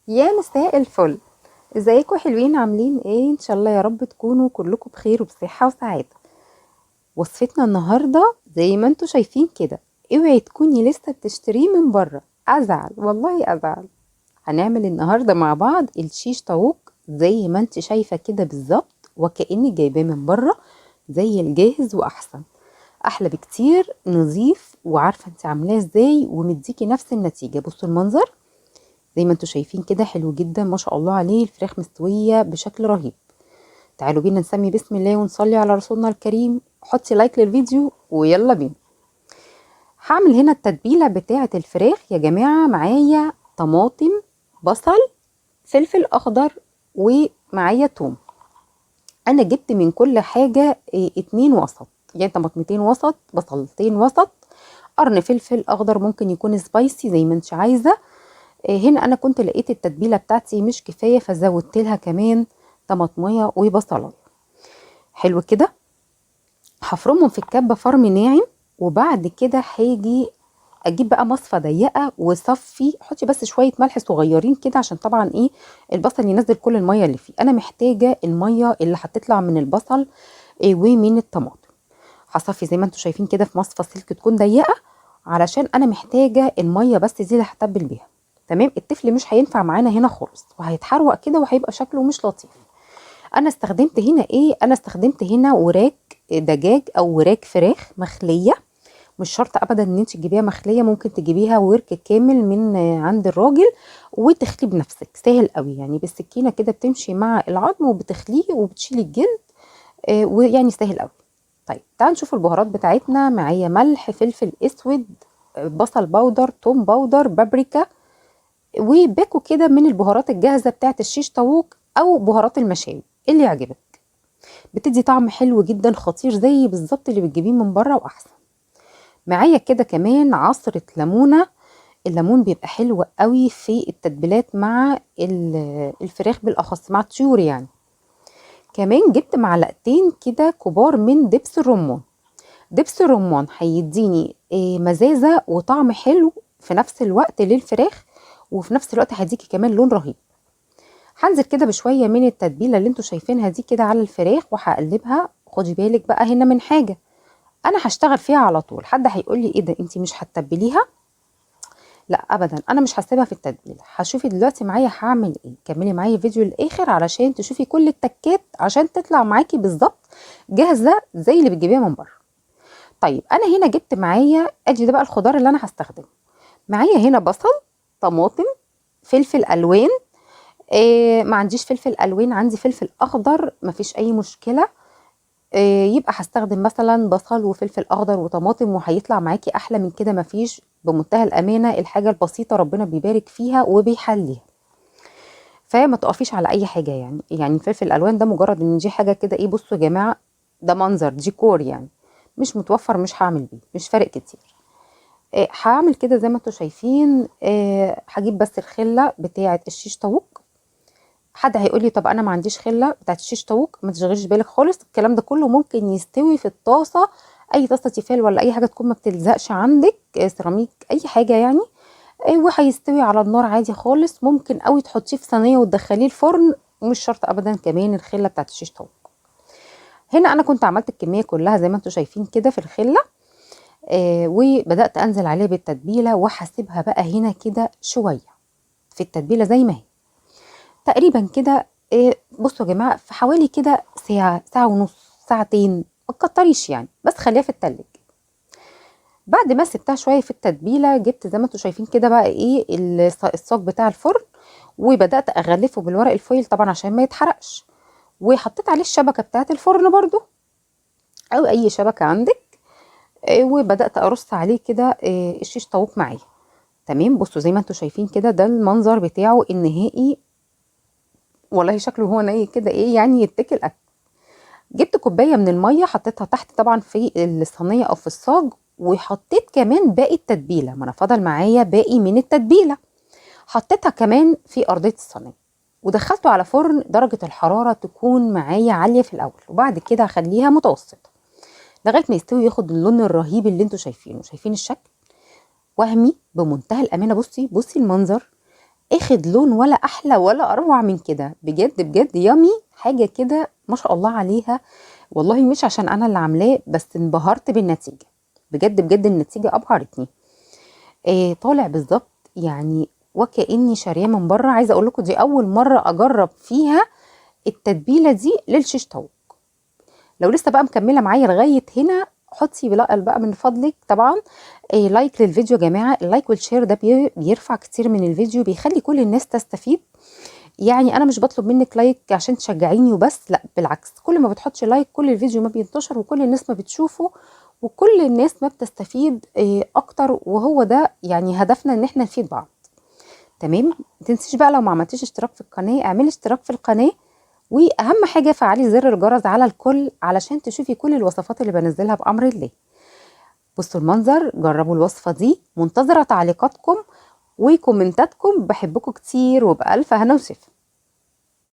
يا مساء الفل. ازيكم حلوين؟ عاملين ايه؟ ان شاء الله يا رب تكونوا كلكم بخير وبصحة وسعادة. وصفتنا النهاردة زي ما انتوا شايفين كده، اوعي تكوني لسه بتشتريه من بره، ازعل والله ازعل. هنعمل النهاردة مع بعض الشيش طاووق زي ما انت شايفة كده بالظبط، وكأنك جايباه من بره زي الجاهز واحسن. احلى بكتير، نظيف وعارفة انت عاملاه ازاي ومديكي نفس النتيجة. بصوا المنظر زي ما انتوا شايفين كده، حلو جدا ما شاء الله عليه. الفراخ مستوية بشكل رهيب. تعالوا بينا نسمي بسم الله ونصلي على رسولنا الكريم. حطي لايك للفيديو ويلا بينا. هعمل هنا التتبيلة بتاعة الفراخ يا جماعة. معايا طماطم، بصل، فلفل اخضر، ومعايا توم. انا جبت من كل حاجة اتنين وسط، يعني طماطمتين وسط، بصلتين وسط، قرن فلفل اخضر ممكن يكون سبايسي زي ما انت عايزة. هنا انا كنت لقيت التتبيله بتاعتي مش كفايه فزودت لها كمان طماطميه وبصلايه. حلو كده. هفرمهم في الكبه فرم ناعم، وبعد كده هاجي اجيب بقى مصفى ضيقه وصفي. حطي بس شويه ملح صغيرين كده عشان طبعا ايه، البصل ينزل كل الميه اللي فيه. انا محتاجه الميه اللي هتطلع من البصل ومن الطماطم. هصفي زي ما انتم شايفين كده في مصفى سلك تكون ضيقه، علشان انا محتاجه الميه بس دي اللي هتبل بيها. تمام. التفل مش هينفع معانا هنا خالص، وهيتحروق كده وهيبقى شكله مش لطيف. انا استخدمت هنا ايه؟ انا استخدمت هنا وراك دجاج او وراك فراخ مخليه. مش شرط ابدا ان انت تجيبيها مخليه، ممكن تجيبيها ورك كامل من عند الراجل وتخليه بنفسك. سهل قوي يعني، بالسكينه كده بتمشي مع العظم وبتخليه وبتشيلي الجلد. ويعني سهل قوي. طيب تعالوا نشوف البهارات بتاعتنا. معايا ملح، فلفل اسود، بصل باودر، توم باودر، بابريكا، وباكو كده من البهارات الجاهزه بتاعت الشيش طاووق او بهارات المشاوي اللي يعجبك. بتدي طعم حلو جدا خطير زي بالظبط اللي بتجيبيه من بره واحسن. معايا كده كمان عصره ليمونه. الليمون بيبقى حلو قوي في التتبيلات مع الفراخ بالاخص مع الطيور يعني. كمان جبت معلقتين كده كبار من دبس الرمان. دبس الرمان هيديني مزازة وطعم حلو في نفس الوقت للفراخ، وفي نفس الوقت هيديكي كمان لون رهيب. هنزل كده بشوية من التتبيلة اللي انتوا شايفينها دي كده على الفراخ وهقلبها. خدي بالك بقى هنا من حاجة، انا هشتغل فيها على طول. حد هيقول لي ايه ده انتي مش هتتبليها؟ لا ابدا، انا مش هسيبها في التتبيله. هشوفي دلوقتي معايا هعمل ايه. كملي معايا الفيديو للاخر علشان تشوفي كل التكات عشان تطلع معاكي بالظبط جاهزه زي اللي بتجيبيها من بره. طيب انا هنا جبت معايا، ادي ده بقى الخضار اللي انا هستخدمه. معايا هنا بصل، طماطم، فلفل الوان. ما عنديش فلفل الوان، عندي فلفل اخضر، مفيش اي مشكله. يبقى هستخدم مثلا بصل وفلفل اخضر وطماطم وهيطلع معاكي احلى من كده مفيش. بمنتهى الامانه الحاجه البسيطه ربنا بيبارك فيها وبيحليها. فما تقفيش على اي حاجه يعني الفلفل الالوان ده مجرد ان دي حاجه كده ايه. بصوا يا جماعه، ده منظر ديكور يعني، مش متوفر مش هعمل بيه، مش فارق كتير. هعمل كده زي ما انتوا شايفين. هجيب بس الخله بتاعه الشيش طاووق. حد هيقول لي طب انا ما عنديش خله بتاعت الشيش طاووق. ما تشغليش بالك خالص، الكلام ده كله ممكن يستوي في الطاسه، اي طاسه تيفال ولا اي حاجه تكون ما بتلزقش عندك، سيراميك اي حاجه يعني. وهيستوي على النار عادي خالص. ممكن قوي تحطيه في صينيه وتدخليه الفرن، ومش شرط ابدا كمان الخله بتاعت الشيش طاووق. هنا انا كنت عملت الكميه كلها زي ما انتوا شايفين كده في الخله. وبدات انزل عليه بالتتبيله وهسيبها بقى هنا كده شويه في التتبيله زي ما هي تقريبا كده. بصوا يا جماعه، في حوالي كده ساعه، ساعه ونص، ساعتين، ما تكتريش يعني، بس خليها في التلاجة. بعد ما سبتها شويه في التتبيله جبت زي ما انتوا شايفين كده بقى ايه الصاج بتاع الفرن، وبدات اغلفه بالورق الفويل طبعا عشان ما يتحرقش. وحطيت عليه الشبكه بتاعه الفرن برضو او اي شبكه عندك. وبدات ارص عليه كده الشيش طاووق معايا. تمام. بصوا زي ما انتوا شايفين كده، ده المنظر بتاعه النهائي. والله شكله هو ني كده ايه يعني يتاكل اكل. جبت كوبايه من الميه حطيتها تحت طبعا في الصينيه او في الصاج، وحطيت كمان باقي التتبيله. ما انا فضل معايا باقي من التتبيله، حطيتها كمان في ارضيه الصينيه. ودخلته على فرن درجه الحراره تكون معايا عاليه في الاول، وبعد كده هخليها متوسطه لغايه ما يستوي ياخد اللون الرهيب اللي انتوا شايفينه. شايفين الشكل؟ وهمي بمنتهى الامانه. بصي بصي المنظر. اخد لون ولا احلى ولا اروع من كده، بجد بجد يامي، حاجه كده ما شاء الله عليها. والله مش عشان انا اللي عاملاه، بس انبهرت بالنتيجه، بجد بجد النتيجه ابهرتني. طالع بالظبط يعني وكاني شاريه من بره. عايزه اقول لكم دي اول مره اجرب فيها التتبيله دي للشيش طاووق. لو لسه بقى مكمله معايا لغايه هنا، حطي بقى من فضلك طبعا لايك للفيديو يا جماعه. اللايك والشير ده بيرفع كتير من الفيديو، بيخلي كل الناس تستفيد. يعني انا مش بطلب منك لايك عشان تشجعيني وبس، لا بالعكس، كل ما بتحطش لايك كل الفيديو ما بينتشر وكل الناس ما بتشوفه وكل الناس ما بتستفيد اكتر، وهو ده يعني هدفنا، ان احنا نفيد بعض. تمام. ما تنسيش بقى لو ما عملتيش اشتراك في القناه اعملي اشتراك في القناه، واهم حاجه فعلي زر الجرس على الكل علشان تشوفي كل الوصفات اللي بنزلها بامر الله. بصوا المنظر، جربوا الوصفه دي، منتظره تعليقاتكم وكومنتاتكم، بحبكم كتير وبألف هنا وشفا.